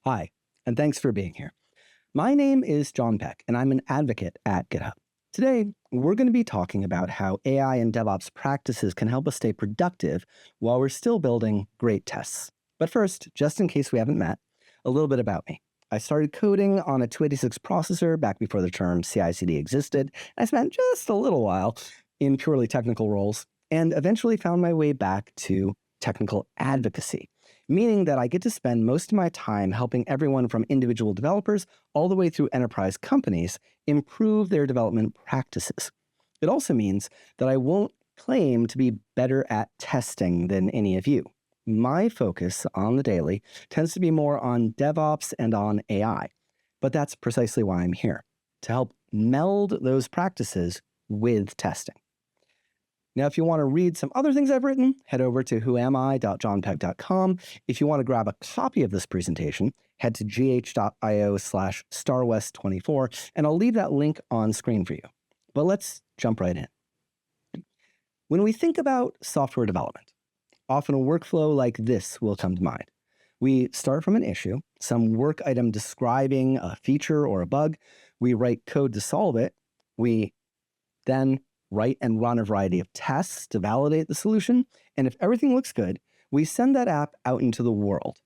Hi, and thanks for being here. My name is John Peck, and I'm an advocate at GitHub. Today, we're going to be talking about how AI and DevOps practices can help us stay productive while we're still building great tests. But first, just in case we haven't met, a little bit about me. I started coding on a 286 processor back before the term CI/CD existed. I spent just a little while in purely technical roles and eventually found my way back to technical advocacy, meaning that I get to spend most of my time helping everyone from individual developers all the way through enterprise companies improve their development practices. It also means that I won't claim to be better at testing than any of you. My focus on the daily tends to be more on DevOps and on AI, but that's precisely why I'm here, to help meld those practices with testing. Now, if you want to read some other things I've written, head over to whoami.johnpeck.com. If you want to grab a copy of this presentation, head to gh.io/starwest24, and I'll leave that link on screen for you. But let's jump right in. When we think about software development, often a workflow like this will come to mind. We start from an issue, some work item describing a feature or a bug. We write code to solve it. We then write and run a variety of tests to validate the solution. And if everything looks good, we send that app out into the world.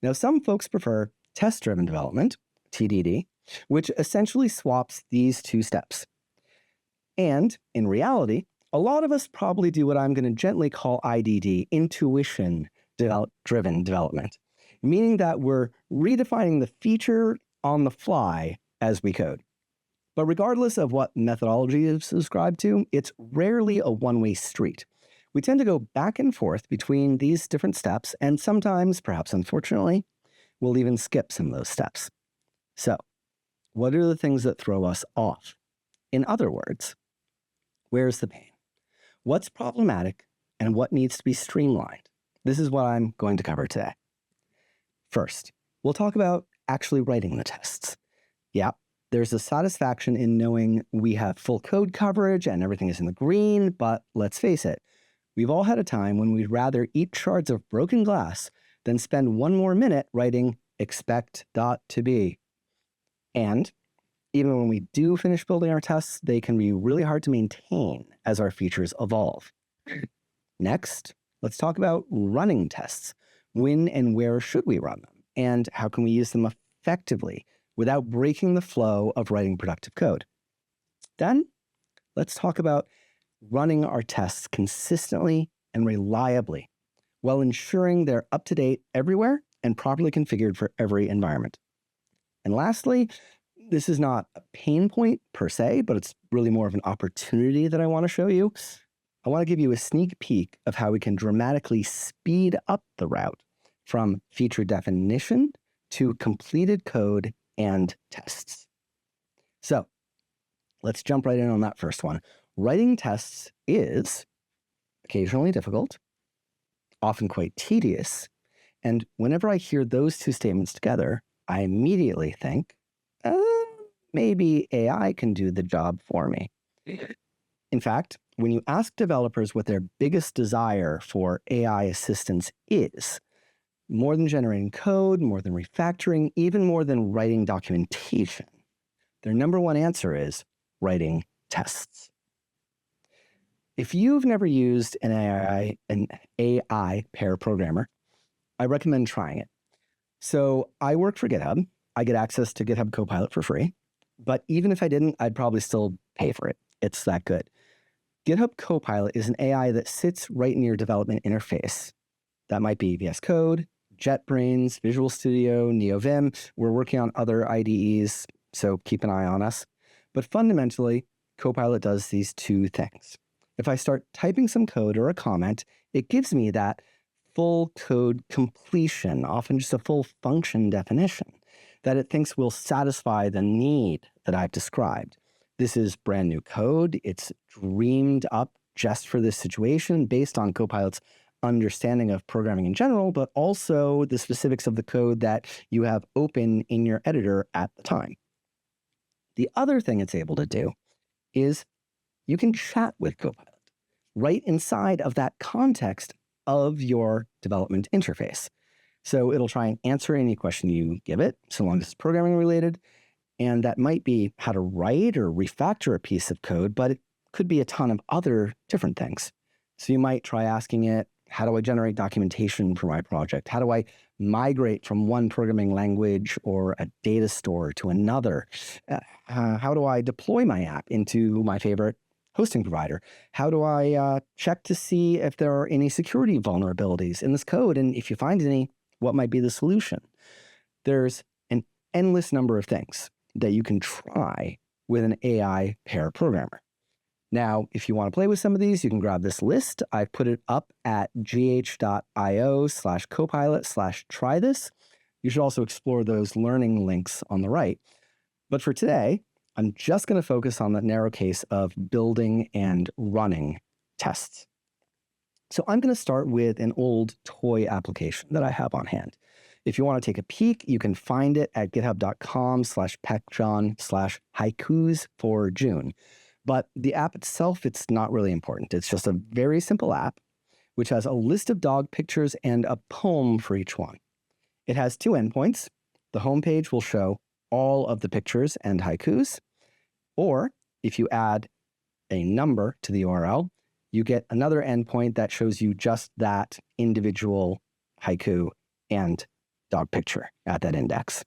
Now, some folks prefer test-driven development, TDD, which essentially swaps these two steps. And in reality, a lot of us probably do what I'm going to gently call IDD, intuition-driven development, meaning that we're redefining the feature on the fly as we code. But regardless of what methodology is subscribed to, it's rarely a one-way street. We tend to go back and forth between these different steps, and sometimes, perhaps unfortunately, we'll even skip some of those steps. So, what are the things that throw us off? In other words, where's the pain? What's problematic and what needs to be streamlined? This is what I'm going to cover today. First, we'll talk about actually writing the tests. Yeah. There's a satisfaction in knowing we have full code coverage and everything is in the green, but let's face it, we've all had a time when we'd rather eat shards of broken glass than spend one more minute writing expect.to-be. And even when we do finish building our tests, they can be really hard to maintain as our features evolve. Next, let's talk about running tests. When and where should we run them? And how can we use them effectively without breaking the flow of writing productive code? Then, let's talk about running our tests consistently and reliably while ensuring they're up to date everywhere and properly configured for every environment. And lastly, this is not a pain point per se, but it's really more of an opportunity that I want to show you. I want to give you a sneak peek of how we can dramatically speed up the route from feature definition to completed code and tests. So let's jump right in on that first one. Writing tests is occasionally difficult, often quite tedious. And whenever I hear those two statements together, I immediately think, maybe AI can do the job for me. In fact, when you ask developers what their biggest desire for AI assistance is, more than generating code, more than refactoring, even more than writing documentation, their number one answer is writing tests. If you've never used an AI pair programmer, I recommend trying it. So I work for GitHub. I get access to GitHub Copilot for free. But even if I didn't, I'd probably still pay for it. It's that good. GitHub Copilot is an AI that sits right in your development interface. That might be VS Code, JetBrains, Visual Studio, NeoVim. We're working on other IDEs, so keep an eye on us. But fundamentally, Copilot does these two things. If I start typing some code or a comment, it gives me that full code completion, often just a full function definition, that it thinks will satisfy the need that I've described. This is brand new code. It's dreamed up just for this situation based on Copilot's understanding of programming in general, but also the specifics of the code that you have open in your editor at the time. The other thing it's able to do is you can chat with Copilot right inside of that context of your development interface. So it'll try and answer any question you give it, so long as it's programming related. And that might be how to write or refactor a piece of code, but it could be a ton of other different things. So you might try asking it, how do I generate documentation for my project? How do I migrate from one programming language or a data store to another? How do I deploy my app into my favorite hosting provider? How do I check to see if there are any security vulnerabilities in this code? And if you find any, what might be the solution? There's an endless number of things that you can try with an AI pair programmer. Now, if you want to play with some of these, you can grab this list. I've put it up at gh.io/copilot/try this. You should also explore those learning links on the right. But for today, I'm just going to focus on the narrow case of building and running tests. So I'm going to start with an old toy application that I have on hand. If you want to take a peek, you can find it at github.com/pekjon/haikus for June. But the app itself, it's not really important. It's just a very simple app, which has a list of dog pictures and a poem for each one. It has two endpoints. The homepage will show all of the pictures and haikus. Or if you add a number to the URL, you get another endpoint that shows you just that individual haiku and dog picture at that index.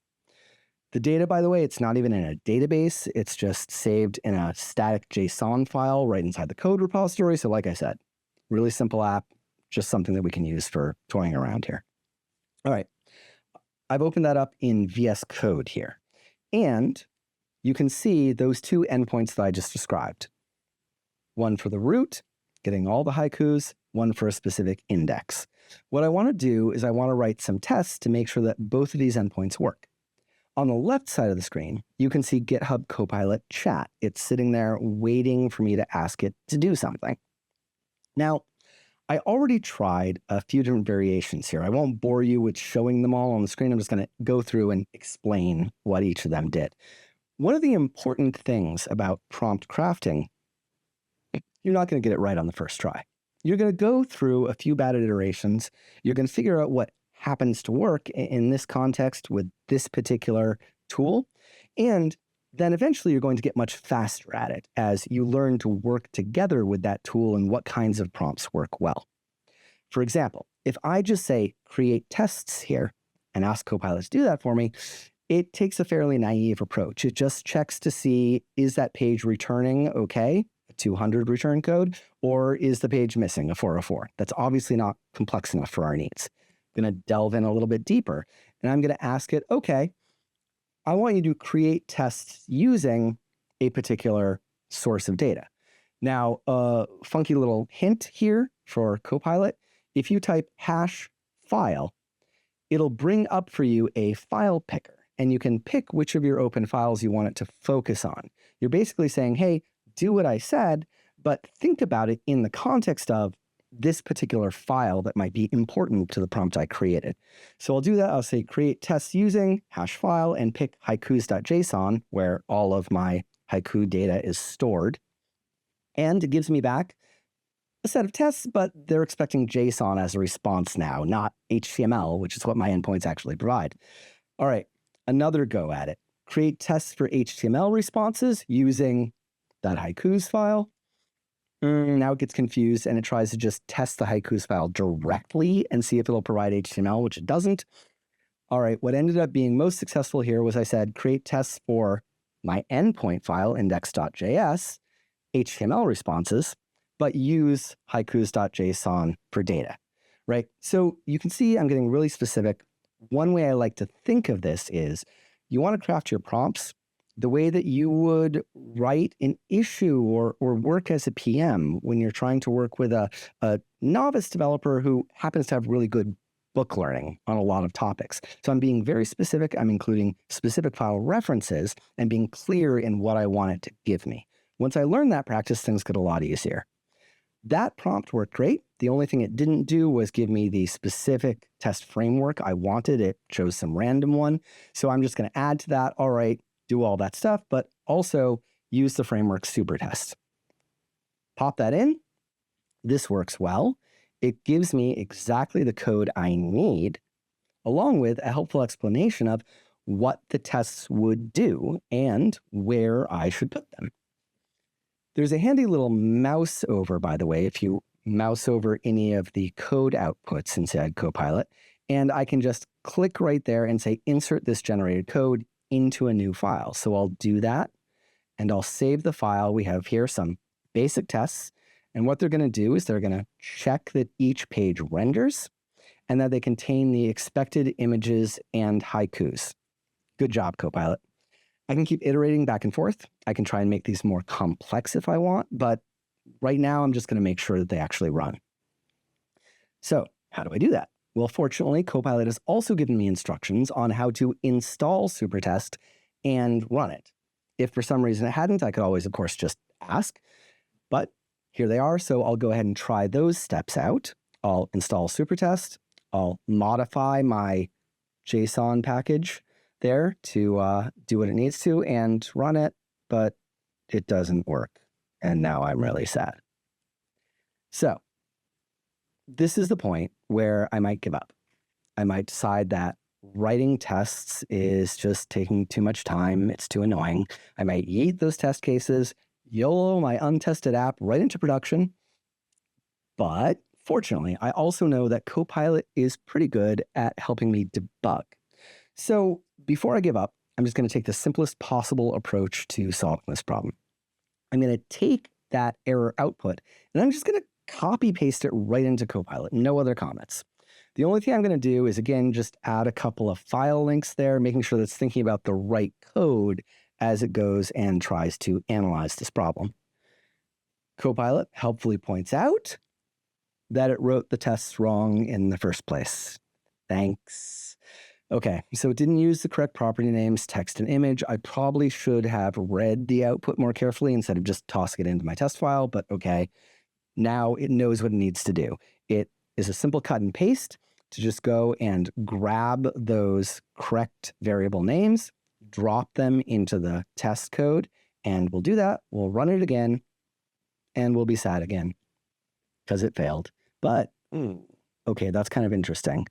The data, by the way, it's not even in a database. It's just saved in a static JSON file right inside the code repository. So like I said, really simple app, just something that we can use for toying around here. All right, I've opened that up in VS Code here. And you can see those two endpoints that I just described. One for the root, getting all the haikus, one for a specific index. What I want to do is I want to write some tests to make sure that both of these endpoints work. On the left side of the screen, you can see GitHub Copilot chat. It's sitting there waiting for me to ask it to do something. Now, I already tried a few different variations here. I won't bore you with showing them all on the screen. I'm just going to go through and explain what each of them did. One of the important things about prompt crafting, you're not going to get it right on the first try. You're going to go through a few bad iterations. You're going to figure out what happens to work in this context with this particular tool. And then eventually you're going to get much faster at it as you learn to work together with that tool and what kinds of prompts work well. For example, if I just say create tests here and ask Copilot to do that for me, it takes a fairly naive approach. It just checks to see, is that page returning okay, a 200 return code, or is the page missing a 404? That's obviously not complex enough for our needs. I'm going to delve in a little bit deeper, and I'm going to ask it, okay, I want you to create tests using a particular source of data. Now, a funky little hint here for Copilot, if you type #file, it'll bring up for you a file picker, and you can pick which of your open files you want it to focus on. You're basically saying, hey, do what I said, but think about it in the context of this particular file that might be important to the prompt I created. So I'll do that. I'll say create tests using #file and pick haikus.json, where all of my haiku data is stored. And it gives me back a set of tests, but they're expecting JSON as a response now, not HTML, which is what my endpoints actually provide. All right, another go at it. Create tests for HTML responses using that haikus file. Now it gets confused and it tries to just test the haikus file directly and see if it'll provide HTML, which it doesn't. All right, what ended up being most successful here was I said, create tests for my endpoint file, index.js, HTML responses, but use haikus.json for data, right? So you can see I'm getting really specific. One way I like to think of this is you want to craft your prompts the way that you would write an issue or work as a PM when you're trying to work with a novice developer who happens to have really good book learning on a lot of topics. So I'm being very specific. I'm including specific file references and being clear in what I want it to give me. Once I learn that practice, things get a lot easier. That prompt worked great. The only thing it didn't do was give me the specific test framework I wanted. It chose some random one. So I'm just going to add to that. All right, do all that stuff, but also use the framework supertest. Pop that in. This works well. It gives me exactly the code I need along with a helpful explanation of what the tests would do and where I should put them. There's a handy little mouse over, by the way, if you mouse over any of the code outputs inside Copilot, and I can just click right there and say, insert this generated code into a new file. So I'll do that, and I'll save the file. We have here some basic tests, and what they're going to do is they're going to check that each page renders and that they contain the expected images and haikus. Good job, Copilot. I can keep iterating back and forth. I can try and make these more complex if I want, but right now I'm just going to make sure that they actually run. So how do I do that? Well, fortunately, Copilot has also given me instructions on how to install Supertest and run it. If for some reason it hadn't, I could always, of course, just ask, but here they are. So I'll go ahead and try those steps out. I'll install Supertest. I'll modify my JSON package there to do what it needs to and run it, but it doesn't work. And now I'm really sad. So this is the point where I might give up. I might decide that writing tests is just taking too much time. It's too annoying. I might yeet those test cases, YOLO my untested app right into production. But fortunately, I also know that Copilot is pretty good at helping me debug. So before I give up, I'm just going to take the simplest possible approach to solving this problem. I'm going to take that error output and I'm just going to copy paste it right into Copilot. No other comments. The only thing I'm going to do is, again, just add a couple of file links there, making sure that it's thinking about the right code as it goes and tries to analyze this problem. Copilot helpfully points out that it wrote the tests wrong in the first place. Thanks. Okay, so it didn't use the correct property names, text and image. I probably should have read the output more carefully instead of just tossing it into my test file, but okay. Now it knows what it needs to do. It is a simple cut and paste to just go and grab those correct variable names, drop them into the test code, and we'll do that. We'll run it again, and we'll be sad again because it failed. But, okay, that's kind of interesting.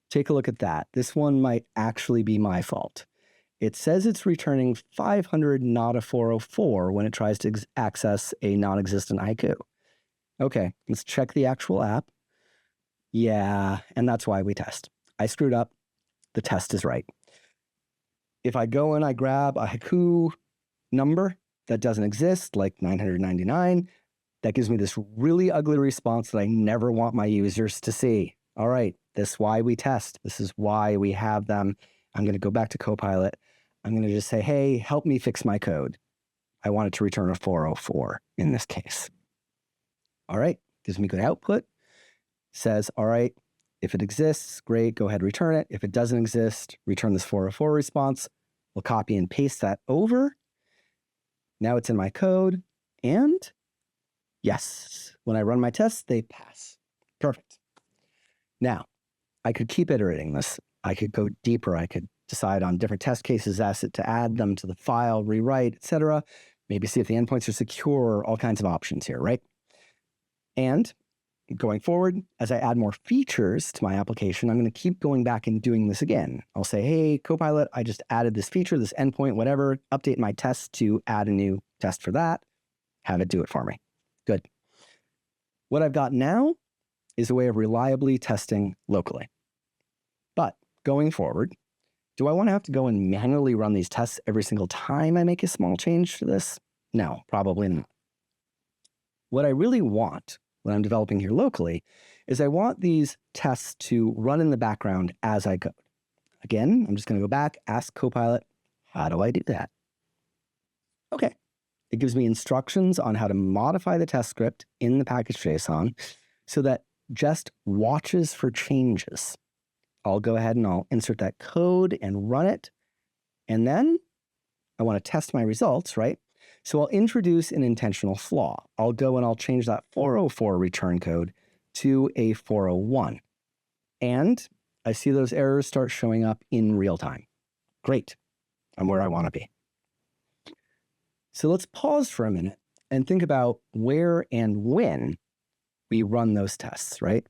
Take a look at that. This one might actually be my fault. It says it's returning 500, not a 404 when it tries to access a non-existent haiku. Okay, let's check the actual app. Yeah, and that's why we test. I screwed up. The test is right. If I go and I grab a haiku number that doesn't exist, like 999, that gives me this really ugly response that I never want my users to see. All right, this is why we test. This is why we have them. I'm going to go back to Copilot. I'm going to just say, hey, help me fix my code. I want it to return a 404 in this case. All right, gives me good output. Says, all right, if it exists, great, go ahead, return it. If it doesn't exist, return this 404 response. We'll copy and paste that over. Now it's in my code. And yes, when I run my tests, they pass. Perfect. Now, I could keep iterating this. I could go deeper. I could decide on different test cases, ask it to add them to the file, rewrite, etc. Maybe see if the endpoints are secure, all kinds of options here, right? And going forward, as I add more features to my application, I'm going to keep going back and doing this again. I'll say, hey, Copilot, I just added this feature, this endpoint, whatever, update my test to add a new test for that, have it do it for me. Good. What I've got now is a way of reliably testing locally. But going forward, do I want to have to go and manually run these tests every single time I make a small change to this? No, probably not. What I really want when I'm developing here locally is I want these tests to run in the background as I code. Again, I'm just going to go back, ask Copilot, how do I do that? Okay. It gives me instructions on how to modify the test script in the package.json so that just watches for changes. I'll go ahead and I'll insert that code and run it. And then I want to test my results, right? So I'll introduce an intentional flaw. I'll go and I'll change that 404 return code to a 401. And I see those errors start showing up in real time. Great. I'm where I want to be. So let's pause for a minute and think about where and when we run those tests, right?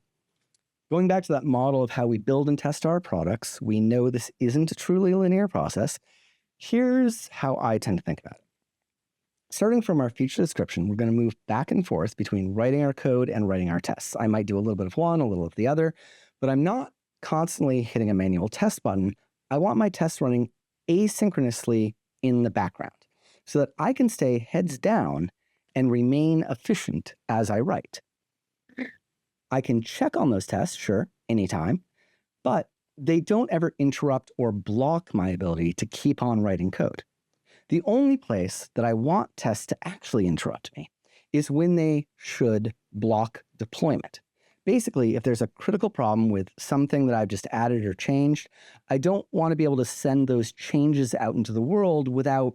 Going back to that model of how we build and test our products, we know this isn't a truly linear process. Here's how I tend to think about it. Starting from our feature description, we're going to move back and forth between writing our code and writing our tests. I might do a little bit of one, a little of the other, but I'm not constantly hitting a manual test button. I want my tests running asynchronously in the background so that I can stay heads down and remain efficient as I write. I can check on those tests, sure, anytime, but they don't ever interrupt or block my ability to keep on writing code. The only place that I want tests to actually interrupt me is when they should block deployment. Basically, if there's a critical problem with something that I've just added or changed, I don't want to be able to send those changes out into the world without,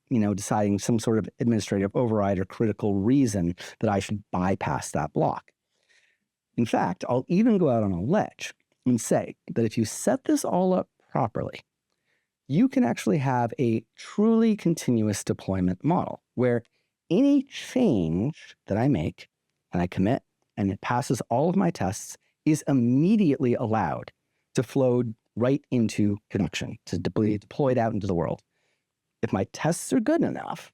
deciding some sort of administrative override or critical reason that I should bypass that block. In fact, I'll even go out on a ledge and say that if you set this all up properly, you can actually have a truly continuous deployment model where any change that I make and I commit and it passes all of my tests is immediately allowed to flow right into production, to be deployed out into the world. If my tests are good enough,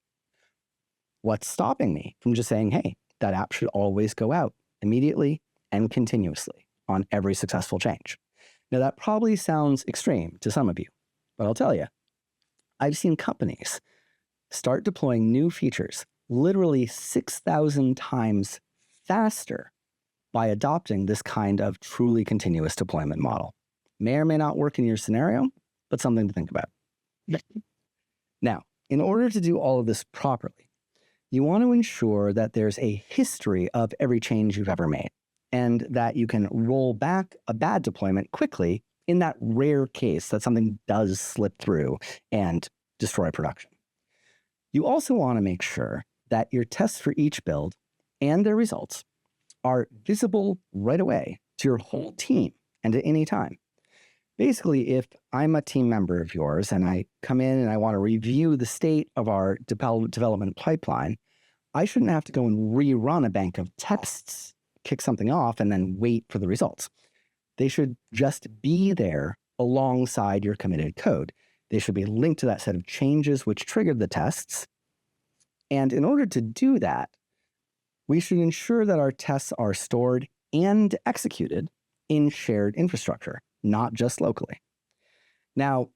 what's stopping me from just saying, hey, that app should always go out immediately and continuously on every successful change? Now, that probably sounds extreme to some of you, but I'll tell you, I've seen companies start deploying new features literally 6,000 times faster by adopting this kind of truly continuous deployment model. May or may not work in your scenario, but something to think about. Now, in order to do all of this properly, you want to ensure that there's a history of every change you've ever made and that you can roll back a bad deployment quickly in that rare case that something does slip through and destroy production. You also want to make sure that your tests for each build and their results are visible right away to your whole team and at any time. Basically, if I'm a team member of yours and I come in and I want to review the state of our development pipeline, I shouldn't have to go and rerun a bank of tests, kick something off, and then wait for the results. They should just be there alongside your committed code. They should be linked to that set of changes which triggered the tests. And in order to do that, we should ensure that our tests are stored and executed in shared infrastructure, not just locally. Now,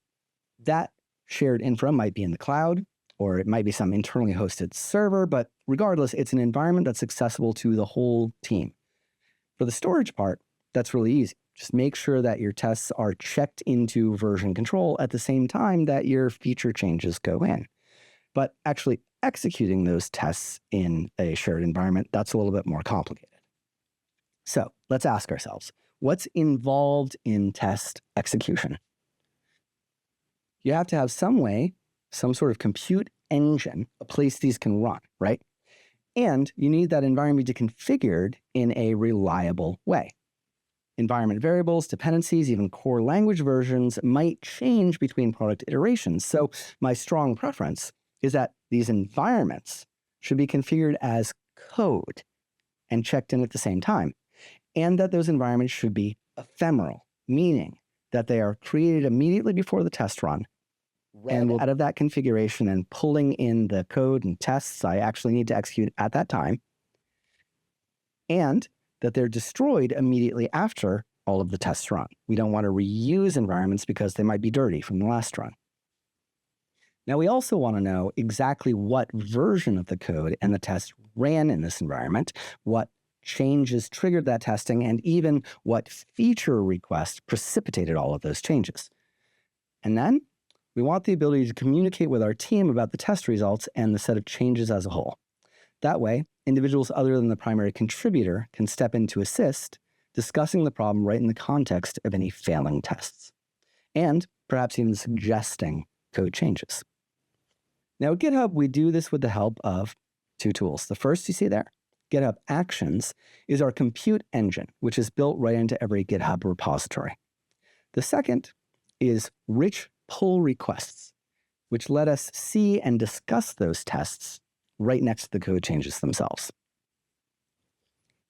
that shared infra might be in the cloud, or it might be some internally hosted server, but regardless, it's an environment that's accessible to the whole team. For the storage part, that's really easy. Just make sure that your tests are checked into version control at the same time that your feature changes go in. But actually executing those tests in a shared environment, that's a little bit more complicated. So let's ask ourselves, what's involved in test execution? You have to have some way, some sort of compute engine, a place these can run, right? And you need that environment to be configured in a reliable way. Environment variables, dependencies, even core language versions might change between product iterations. So my strong preference is that these environments should be configured as code and checked in at the same time, and that those environments should be ephemeral, meaning that they are created immediately before the test run. And out of that configuration and pulling in the code and tests I actually need to execute at that time, and that they're destroyed immediately after all of the tests run. We don't want to reuse environments because they might be dirty from the last run. Now, we also want to know exactly what version of the code and the test ran in this environment, what changes triggered that testing, and even what feature request precipitated all of those changes. And then we want the ability to communicate with our team about the test results and the set of changes as a whole. That way, individuals other than the primary contributor can step in to assist, discussing the problem right in the context of any failing tests, and perhaps even suggesting code changes. Now, at GitHub, we do this with the help of two tools. The first you see there, GitHub Actions, is our compute engine, which is built right into every GitHub repository. The second is rich pull requests, which let us see and discuss those tests right next to the code changes themselves.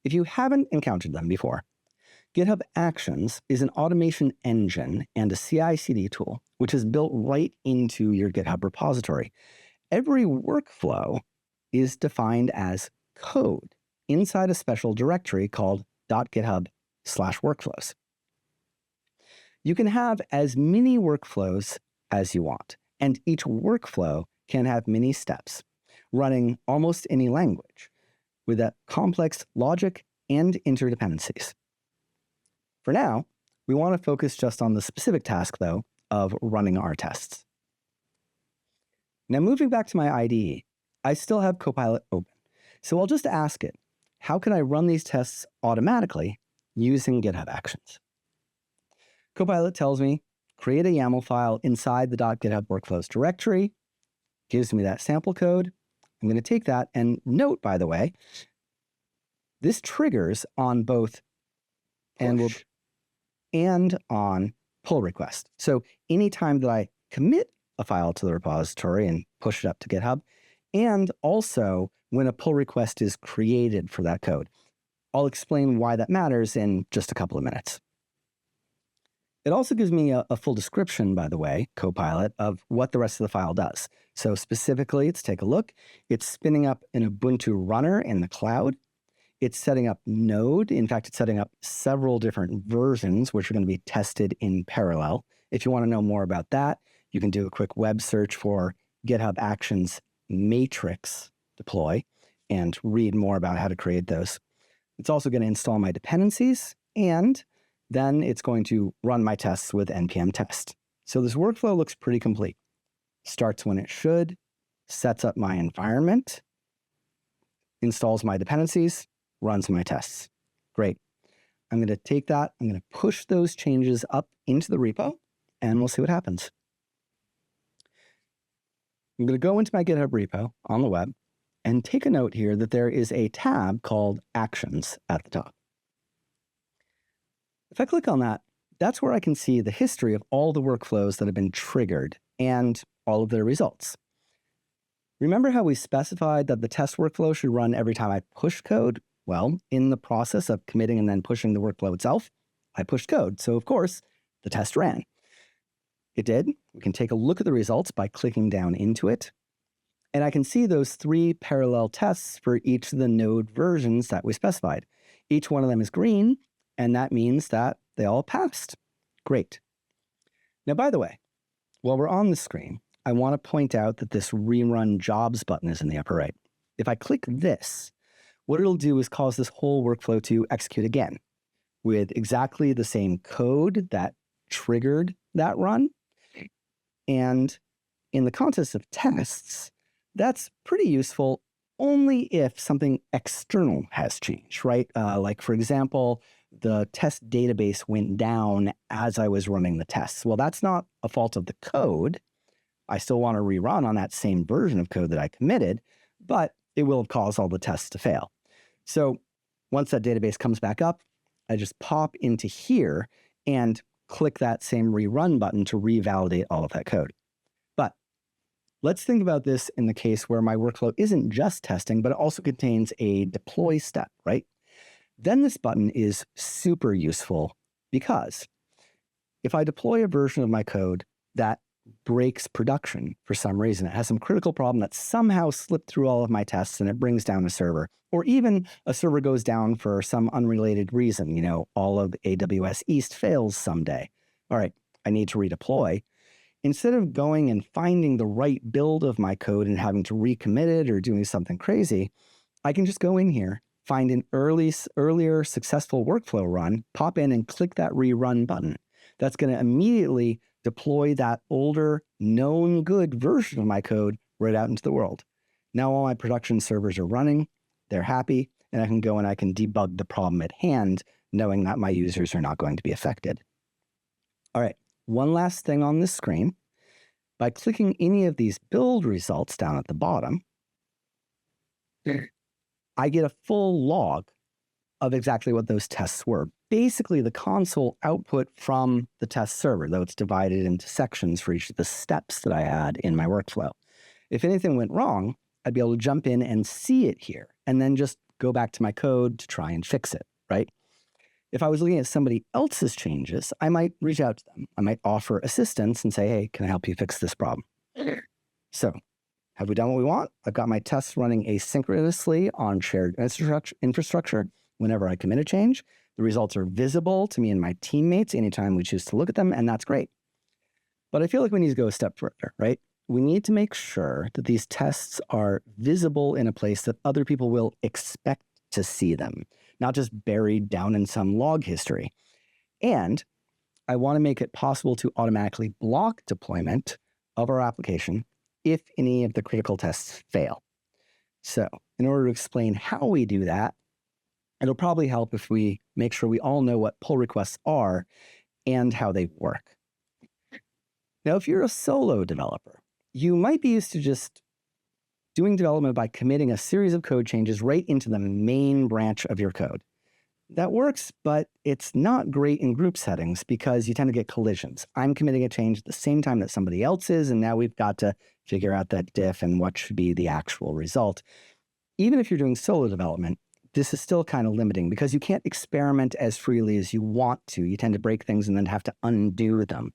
If you haven't encountered them before, GitHub Actions is an automation engine and a CI/CD tool, which is built right into your GitHub repository. Every workflow is defined as code inside a special directory called .github/workflows. You can have as many workflows as you want, and each workflow can have many steps, running almost any language, with a complex logic and interdependencies. For now, we want to focus just on the specific task, though, of running our tests. Now, moving back to my IDE, I still have Copilot open, so I'll just ask it, how can I run these tests automatically using GitHub Actions? Copilot tells me, create a YAML file inside the .github workflows directory, gives me that sample code. I'm going to take that, and note, by the way, this triggers on both and on pull request. So anytime that I commit a file to the repository and push it up to GitHub, and also when a pull request is created for that code. I'll explain why that matters in just a couple of minutes. It also gives me a full description, by the way, Copilot, of what the rest of the file does. So specifically, let's take a look. It's spinning up an Ubuntu runner in the cloud. It's setting up Node. In fact, it's setting up several different versions, which are going to be tested in parallel. If you want to know more about that, you can do a quick web search for GitHub Actions matrix deploy and read more about how to create those. It's also going to install my dependencies, and then it's going to run my tests with npm test. So this workflow looks pretty complete. Starts when it should, sets up my environment, installs my dependencies, runs my tests. Great. I'm going to take that, I'm going to push those changes up into the repo, and we'll see what happens. I'm going to go into my GitHub repo on the web and take a note here that there is a tab called Actions at the top. If I click on that, that's where I can see the history of all the workflows that have been triggered and all of their results. Remember how we specified that the test workflow should run every time I push code? Well, in the process of committing and then pushing the workflow itself, I pushed code. So of course, the test ran. It did. We can take a look at the results by clicking down into it. And I can see those 3 parallel tests for each of the node versions that we specified. Each one of them is green, and that means that they all passed. Great. Now, by the way, while we're on the screen, I want to point out that this Rerun Jobs button is in the upper right. If I click this, what it'll do is cause this whole workflow to execute again with exactly the same code that triggered that run. And in the context of tests, that's pretty useful only if something external has changed, right? Like, for example, the test database went down as I was running the tests. Well, that's not a fault of the code. I still want to rerun on that same version of code that I committed, but it will have caused all the tests to fail. So once that database comes back up, I just pop into here and click that same rerun button to revalidate all of that code. But let's think about this in the case where my workflow isn't just testing, but it also contains a deploy step, right? Then this button is super useful because if I deploy a version of my code that breaks production for some reason, it has some critical problem that somehow slipped through all of my tests and it brings down a server, or even a server goes down for some unrelated reason, you know, all of AWS East fails someday. All right, I need to redeploy. Instead of going and finding the right build of my code and having to recommit it or doing something crazy, I can just go in here, find an earlier successful workflow run, pop in and click that rerun button. That's going to immediately deploy that older, known good version of my code right out into the world. Now all my production servers are running, they're happy, and I can go and I can debug the problem at hand, knowing that my users are not going to be affected. All right, one last thing on this screen. By clicking any of these build results down at the bottom, I get a full log of exactly what those tests were. Basically, the console output from the test server, though it's divided into sections for each of the steps that I had in my workflow. If anything went wrong, I'd be able to jump in and see it here, and then just go back to my code to try and fix it, right? If I was looking at somebody else's changes, I might reach out to them. I might offer assistance and say, hey, can I help you fix this problem? So have we done what we want? I've got my tests running asynchronously on shared infrastructure whenever I commit a change. The results are visible to me and my teammates anytime we choose to look at them, and that's great. But I feel like we need to go a step further, right? We need to make sure that these tests are visible in a place that other people will expect to see them, not just buried down in some log history. And I want to make it possible to automatically block deployment of our application if any of the critical tests fail. So in order to explain how we do that, it'll probably help if we make sure we all know what pull requests are and how they work. Now, if you're a solo developer, you might be used to just doing development by committing a series of code changes right into the main branch of your code. That works, but it's not great in group settings because you tend to get collisions. I'm committing a change at the same time that somebody else is, and now we've got to figure out that diff and what should be the actual result. Even if you're doing solo development, this is still kind of limiting because you can't experiment as freely as you want to. You tend to break things and then have to undo them.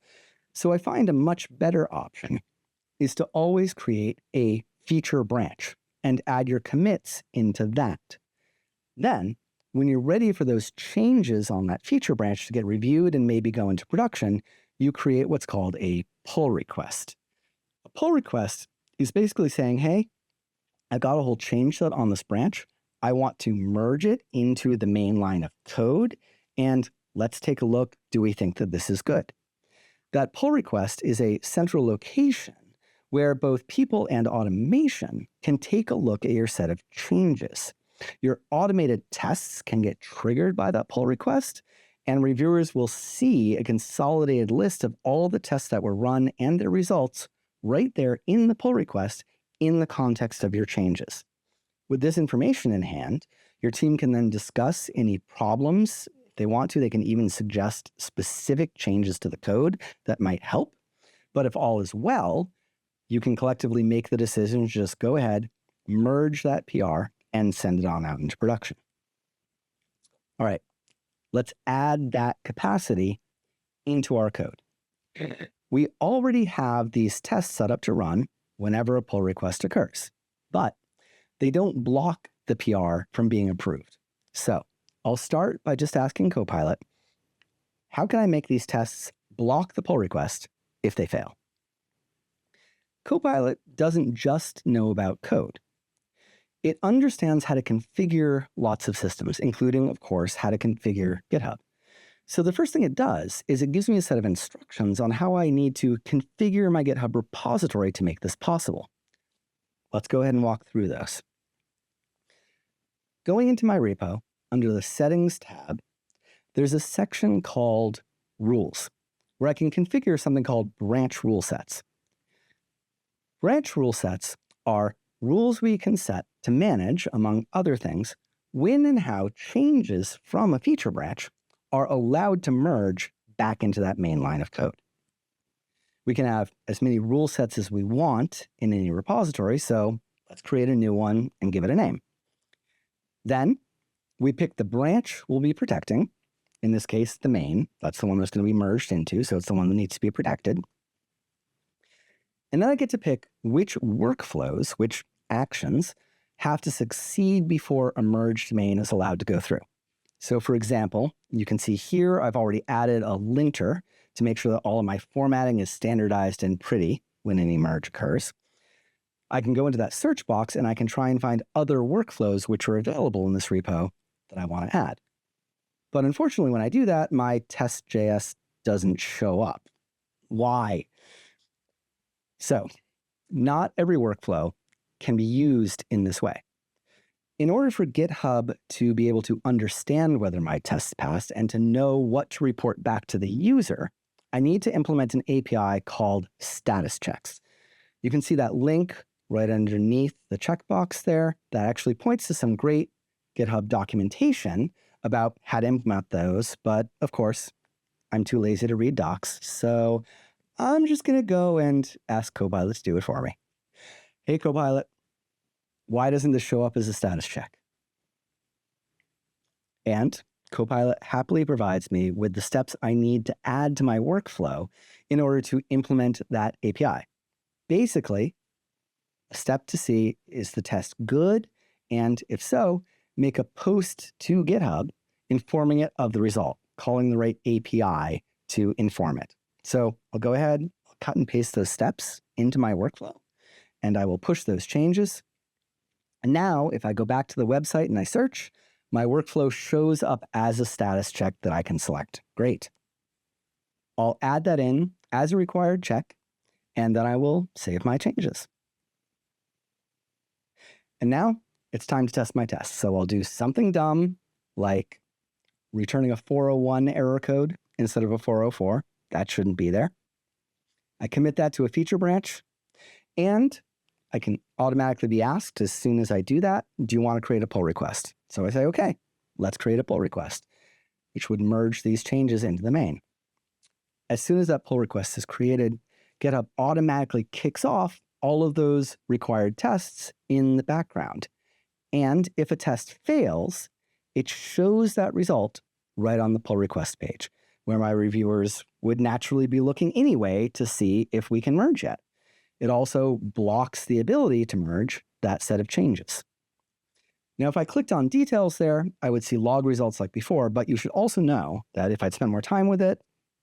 So I find a much better option is to always create a feature branch and add your commits into that. Then, when you're ready for those changes on that feature branch to get reviewed and maybe go into production, you create what's called a pull request. A pull request is basically saying, hey, I've got a whole change set on this branch. I want to merge it into the main line of code, and let's take a look. Do we think that this is good? That pull request is a central location where both people and automation can take a look at your set of changes. Your automated tests can get triggered by that pull request, and reviewers will see a consolidated list of all the tests that were run and their results right there in the pull request in the context of your changes. With this information in hand, your team can then discuss any problems. If they want to, they can even suggest specific changes to the code that might help. But if all is well, you can collectively make the decision to just go ahead, merge that PR, and send it on out into production. All right, let's add that capacity into our code. We already have these tests set up to run whenever a pull request occurs, but they don't block the PR from being approved. So I'll start by just asking Copilot, how can I make these tests block the pull request if they fail? Copilot doesn't just know about code. It understands how to configure lots of systems, including, of course, how to configure GitHub. So the first thing it does is it gives me a set of instructions on how I need to configure my GitHub repository to make this possible. Let's go ahead and walk through this. Going into my repo, under the Settings tab, there's a section called Rules, where I can configure something called branch rule sets. Branch rule sets are rules we can set to manage, among other things, when and how changes from a feature branch are allowed to merge back into that main line of code. We can have as many rule sets as we want in any repository, so let's create a new one and give it a name. Then we pick the branch we'll be protecting, in this case, the main. That's the one that's going to be merged into, so it's the one that needs to be protected. And then I get to pick which workflows, which actions, have to succeed before a merged main is allowed to go through. So for example, you can see here I've already added a linter to make sure that all of my formatting is standardized and pretty when any merge occurs. I can go into that search box and I can try and find other workflows which are available in this repo that I want to add. But unfortunately, when I do that, my test.js doesn't show up. Why? So not every workflow can be used in this way. In order for GitHub to be able to understand whether my tests passed and to know what to report back to the user, I need to implement an API called status checks. You can see that link right underneath the checkbox there that actually points to some great GitHub documentation about how to implement those. But of course, I'm too lazy to read docs. So I'm just going to go and ask Copilot to do it for me. Hey, Copilot, why doesn't this show up as a status check? And Copilot happily provides me with the steps I need to add to my workflow in order to implement that API. Basically, a step to see is the test good, and if so, make a post to GitHub informing it of the result, calling the right API to inform it. So I'll go ahead, I'll cut and paste those steps into my workflow, and I will push those changes. And now, if I go back to the website and I search, my workflow shows up as a status check that I can select. Great. I'll add that in as a required check, and then I will save my changes. And now it's time to test my tests. So I'll do something dumb like returning a 401 error code instead of a 404. That shouldn't be there. I commit that to a feature branch, and I can automatically be asked as soon as I do that, do you want to create a pull request? So I say, okay, let's create a pull request, which would merge these changes into the main. As soon as that pull request is created, GitHub automatically kicks off all of those required tests in the background. And if a test fails, it shows that result right on the pull request page, where my reviewers would naturally be looking anyway to see if we can merge yet. It also blocks the ability to merge that set of changes. Now, if I clicked on details there, I would see log results like before, but you should also know that if I'd spent more time with it,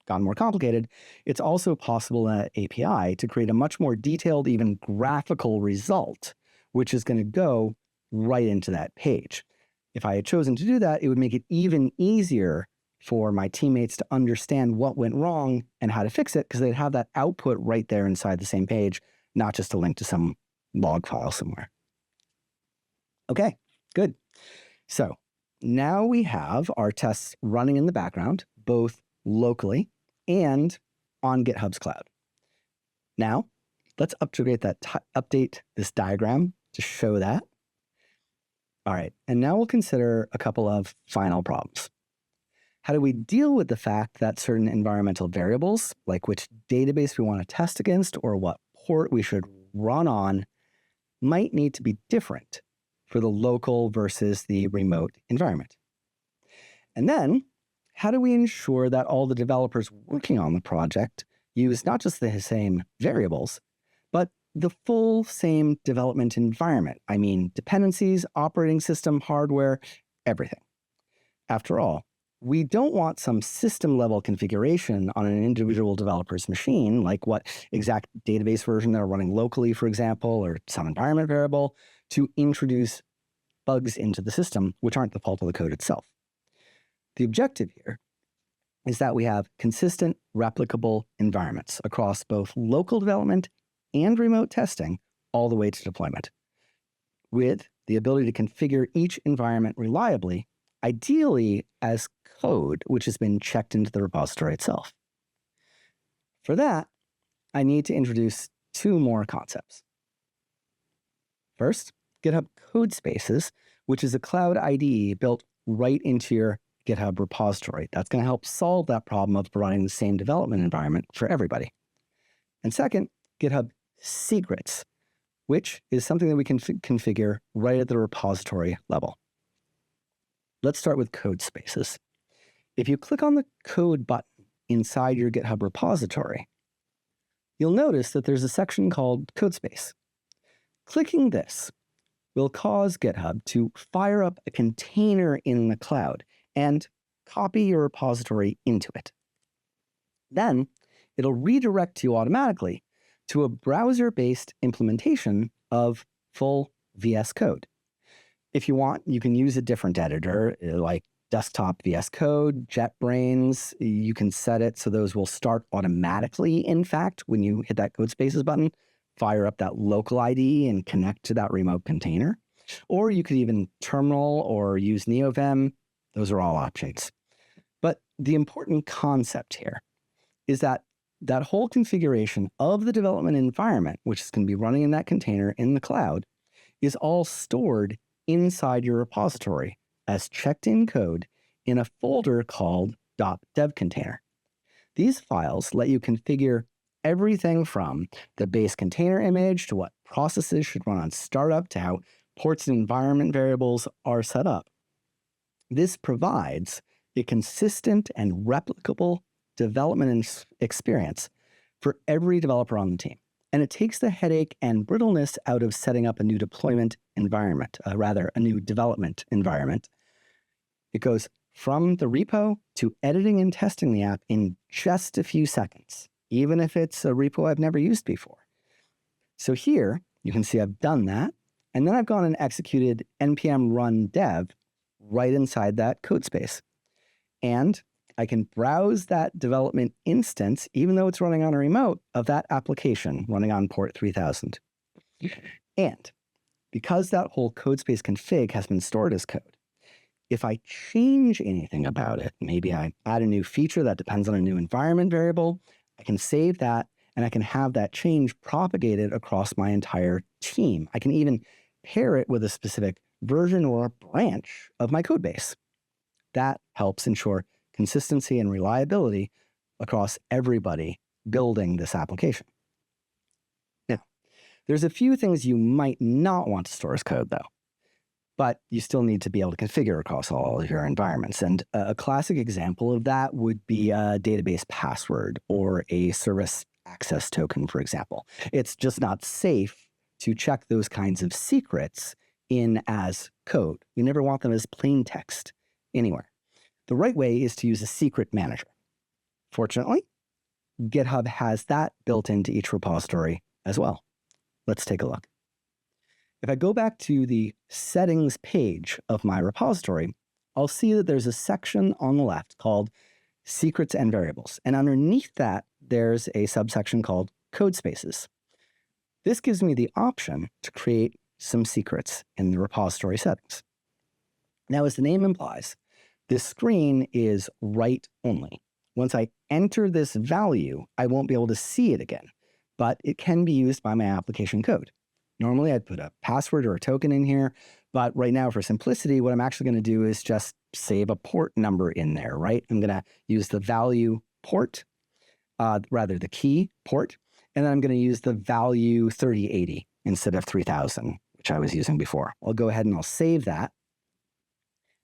gotten more complicated, it's also possible in that API to create a much more detailed, even graphical result, which is going to go right into that page. If I had chosen to do that, it would make it even easier for my teammates to understand what went wrong and how to fix it, because they'd have that output right there inside the same page, not just a link to some log file somewhere. Okay, good. So now we have our tests running in the background, both locally and on GitHub's cloud. Now, let's update this diagram to show that. All right, and now we'll consider a couple of final problems. How do we deal with the fact that certain environmental variables, like which database we want to test against or what port we should run on, might need to be different for the local versus the remote environment? And then, how do we ensure that all the developers working on the project use not just the same variables, but the full same development environment? I mean, dependencies, operating system, hardware, everything. After all, we don't want some system-level configuration on an individual developer's machine, like what exact database version they're running locally, for example, or some environment variable, to introduce bugs into the system, which aren't the fault of the code itself. The objective here is that we have consistent, replicable environments across both local development and remote testing all the way to deployment, with the ability to configure each environment reliably, ideally as code which has been checked into the repository itself. For that, I need to introduce two more concepts. First, GitHub Codespaces, which is a cloud IDE built right into your GitHub repository. That's going to help solve that problem of running the same development environment for everybody. And second, GitHub Secrets, which is something that we can configure right at the repository level. Let's start with Codespaces. If you click on the code button inside your GitHub repository, you'll notice that there's a section called Codespace. Clicking this will cause GitHub to fire up a container in the cloud and copy your repository into it. Then it'll redirect you automatically to a browser-based implementation of full VS Code. If you want, you can use a different editor like Desktop VS Code, JetBrains. You can set it so those will start automatically, in fact, when you hit that Codespaces button, fire up that local IDE and connect to that remote container. Or you could even terminal or use NeoVim. Those are all options. But the important concept here is that that whole configuration of the development environment, which is going to be running in that container in the cloud, is all stored inside your repository as checked-in code in a folder called .devcontainer. These files let you configure everything from the base container image to what processes should run on startup to how ports and environment variables are set up. This provides a consistent and replicable development experience for every developer on the team. And it takes the headache and brittleness out of setting up a new deployment environment, a new development environment. It goes from the repo to editing and testing the app in just a few seconds, even if it's a repo I've never used before. So here, you can see I've done that, and then I've gone and executed npm run dev right inside that code space. And I can browse that development instance, even though it's running on a remote, of that application running on port 3000. And because that whole code space config has been stored as code, if I change anything about it, maybe I add a new feature that depends on a new environment variable, I can save that and I can have that change propagated across my entire team. I can even pair it with a specific version or a branch of my code base. That helps ensure consistency and reliability across everybody building this application. Now, there's a few things you might not want to store as code, though, but you still need to be able to configure across all of your environments. And a classic example of that would be a database password or a service access token, for example. It's just not safe to check those kinds of secrets in as code. You never want them as plain text anywhere. The right way is to use a secret manager. Fortunately, GitHub has that built into each repository as well. Let's take a look. If I go back to the settings page of my repository, I'll see that there's a section on the left called secrets and variables. And underneath that, there's a subsection called code spaces. This gives me the option to create some secrets in the repository settings. Now, as the name implies, this screen is write only. Once I enter this value, I won't be able to see it again, but it can be used by my application code. Normally, I'd put a password or a token in here, but right now, for simplicity, what I'm actually going to do is just save a port number in there, right? I'm going to use the value port, the key port, and then I'm going to use the value 3080 instead of 3000, which I was using before. I'll go ahead and I'll save that.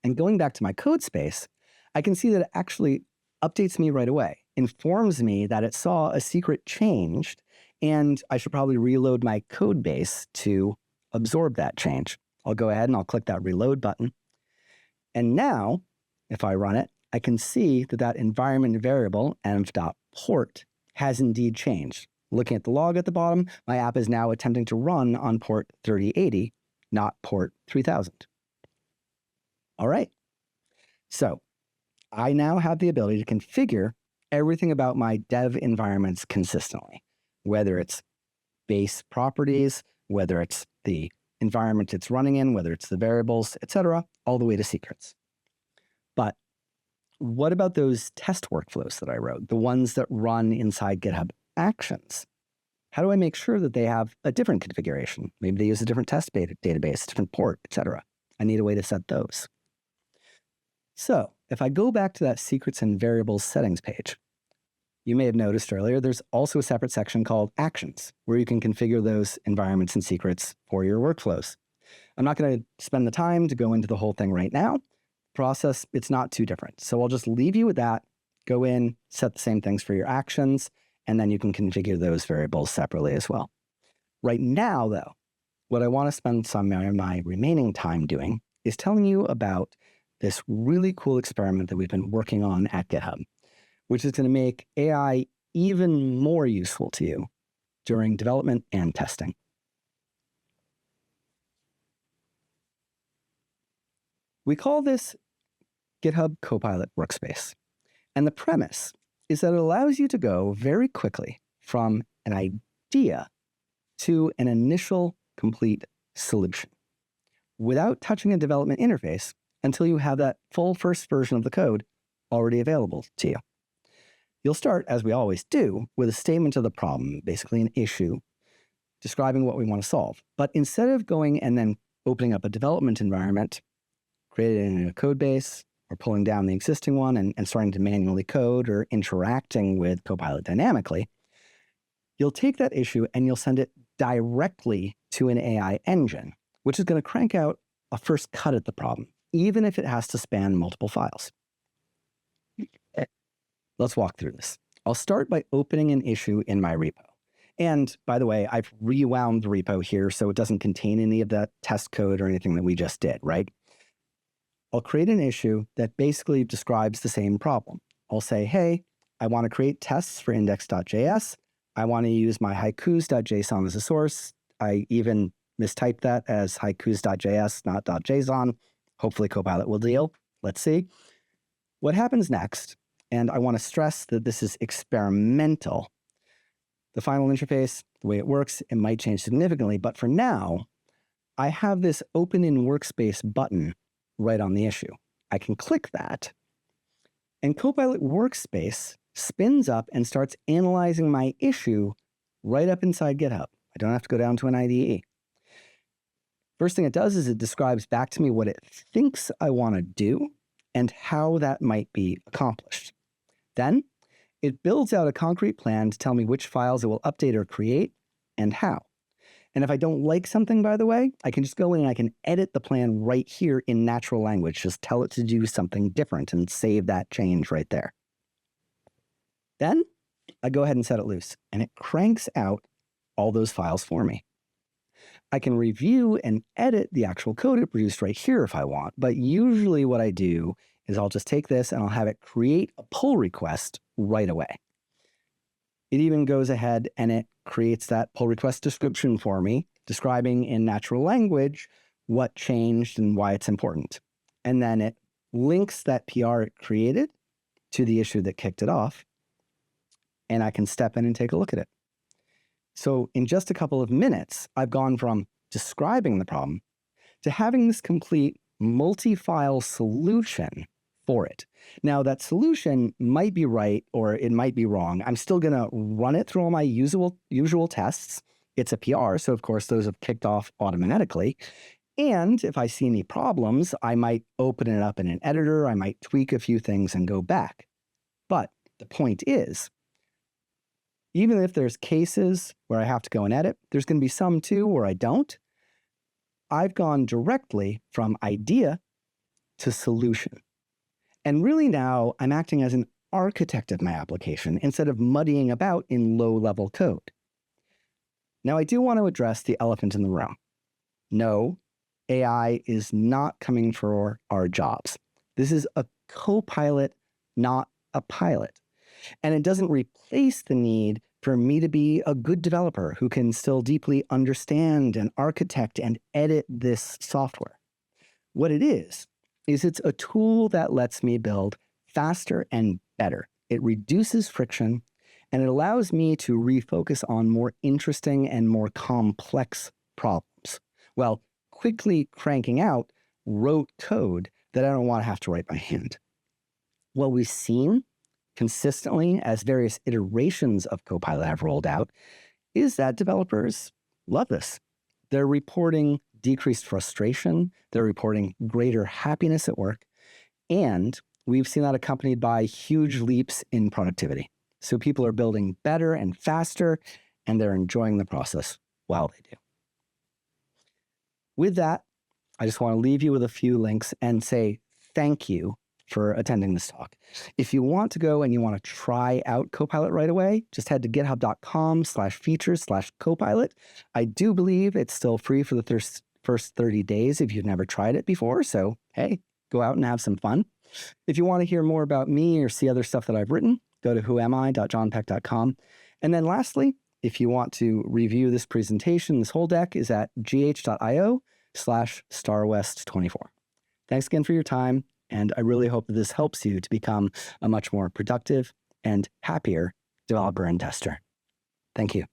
And going back to my code space, I can see that it actually updates me right away, informs me that it saw a secret changed, and I should probably reload my code base to absorb that change. I'll go ahead and I'll click that reload button. And now, if I run it, I can see that that environment variable, env.port, has indeed changed. Looking at the log at the bottom, my app is now attempting to run on port 3080, not port 3000. All right, so I now have the ability to configure everything about my dev environments consistently, whether it's base properties, whether it's the environment it's running in, whether it's the variables, etc., all the way to secrets. But what about those test workflows that I wrote, the ones that run inside GitHub Actions? How do I make sure that they have a different configuration? Maybe they use a different test database, different port, etc. I need a way to set those. So if I go back to that secrets and variables settings page, you may have noticed earlier, there's also a separate section called Actions, where you can configure those environments and secrets for your workflows. I'm not going to spend the time to go into the whole thing right now. Process, it's not too different. So I'll just leave you with that. Go in, set the same things for your actions, and then you can configure those variables separately as well. Right now, though, what I want to spend some of my remaining time doing is telling you about this really cool experiment that we've been working on at GitHub, which is going to make AI even more useful to you during development and testing. We call this GitHub Copilot Workspace. And the premise is that it allows you to go very quickly from an idea to an initial complete solution without touching a development interface until you have that full first version of the code already available to you. You'll start, as we always do, with a statement of the problem, basically an issue, describing what we want to solve. But instead of going and then opening up a development environment, creating a code base, or pulling down the existing one and starting to manually code or interacting with Copilot dynamically, you'll take that issue and you'll send it directly to an AI engine, which is going to crank out a first cut at the problem, even if it has to span multiple files. Let's walk through this. I'll start by opening an issue in my repo. And by the way, I've rewound the repo here so it doesn't contain any of that test code or anything that we just did, right? I'll create an issue that basically describes the same problem. I'll say, hey, I want to create tests for index.js. I want to use my haikus.json as a source. I even mistyped that as haikus.js, not .json. Hopefully Copilot will deal. Let's see. What happens next, and I want to stress that this is experimental. The final interface, the way it works, it might change significantly, but for now, I have this Open in Workspace button right on the issue. I can click that, and Copilot Workspace spins up and starts analyzing my issue right up inside GitHub. I don't have to go down to an IDE. First thing it does is it describes back to me what it thinks I want to do and how that might be accomplished. Then it builds out a concrete plan to tell me which files it will update or create and how. And if I don't like something, by the way, I can just go in and I can edit the plan right here in natural language. Just tell it to do something different and save that change right there. Then I go ahead and set it loose, and it cranks out all those files for me. I can review and edit the actual code it produced right here if I want, but usually what I do is I'll just take this and I'll have it create a pull request right away. It even goes ahead and it creates that pull request description for me, describing in natural language what changed and why it's important. And then it links that PR it created to the issue that kicked it off, and I can step in and take a look at it. So in just a couple of minutes, I've gone from describing the problem to having this complete multi-file solution for it. Now, that solution might be right or it might be wrong. I'm still going to run it through all my usual tests. It's a PR, so of course those have kicked off automatically. And if I see any problems, I might open it up in an editor. I might tweak a few things and go back. But the point is, even if there's cases where I have to go and edit, there's going to be some too where I don't. I've gone directly from idea to solution. And really now I'm acting as an architect of my application instead of muddying about in low-level code. Now I do want to address the elephant in the room. No, AI is not coming for our jobs. This is a co-pilot, not a pilot. And it doesn't replace the need for me to be a good developer who can still deeply understand and architect and edit this software. What it is it's a tool that lets me build faster and better. It reduces friction, and it allows me to refocus on more interesting and more complex problems, while quickly cranking out rote code that I don't want to have to write by hand. What we've seen consistently as various iterations of Copilot have rolled out is that developers love this. They're reporting decreased frustration, they're reporting greater happiness at work, and we've seen that accompanied by huge leaps in productivity. So people are building better and faster, and they're enjoying the process while they do. With that, I just want to leave you with a few links and say thank you for attending this talk. If you want to go and you want to try out Copilot right away, just head to github.com/features/Copilot. I do believe it's still free for the first 30 days if you've never tried it before. So, hey, go out and have some fun. If you want to hear more about me or see other stuff that I've written, go to whoami.johnpeck.com. And then lastly, if you want to review this presentation, this whole deck is at gh.io/starwest24. Thanks again for your time. And I really hope that this helps you to become a much more productive and happier developer and tester. Thank you.